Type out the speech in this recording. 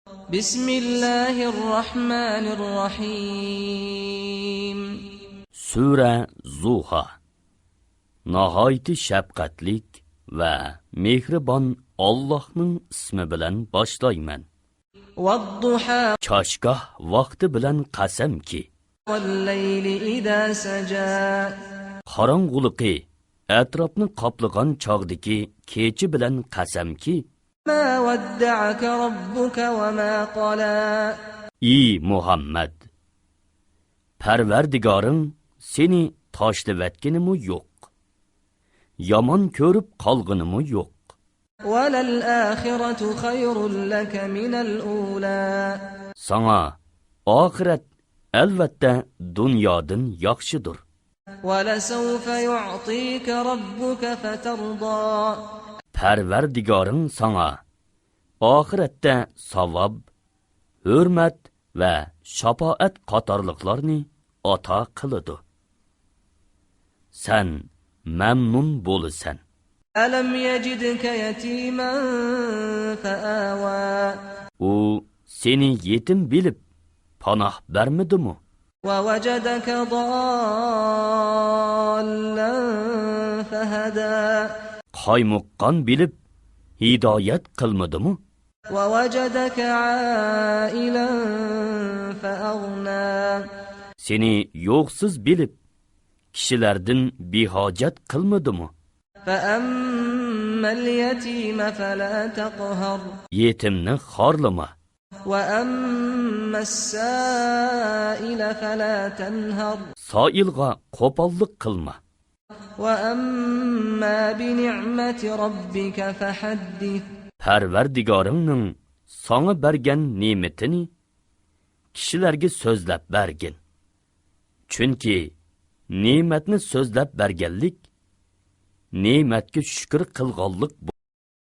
Bismillahirrahmanirrahim. Sura Zuha. Nihoyat shafqatlik va mehribon Allohning ismi bilan boshlayman. Wadduha. Choshgoh vaqti bilan qasamki. Wal-layli idha saja. Qorong'uliqi atrofni qoplagan chog'dagi kechi bilan qasamki. Ma wadda'aka robbuka wa ma qala. Ey Muhammad, Parvardigoring seni tashlavatganimi yo'q. Yomon ko'rib qolganimi yo'q. Walal akhiratu khayrun laka minal ula. Sana oxirat albatta dunyodan yaxshidir. Wala sawfa yu'tika robbuka fatarda. Parvardigoring sana oxiratda savob, hurmat va shafoat qatorliqlarni ato qiladi. Sen mamnun bo'lasan. Alam yajidka yatiman fa'awa. U seni yetim bilib panoh bermidimi? Wa wajadaka dallan fahada. Qaymuqqan bilib hidoyat qilmadimi? Wa wajadaka ailan fa'aghna. Seni yo'qsiz bilib kishilardan behojat qilmadimi? فأما اليتيم فلا تقهر. Yetimni xorlama. وأما السائل فلا تنهر. Soilga qo'pollik qilma. وأما بنعمة ربك فحدث. Parvardigoringning sana bergan ne'matini kishilarga so'zlab bergin. Chunki ne'matni so'zlab berganlik ne'matga shukr qilganlik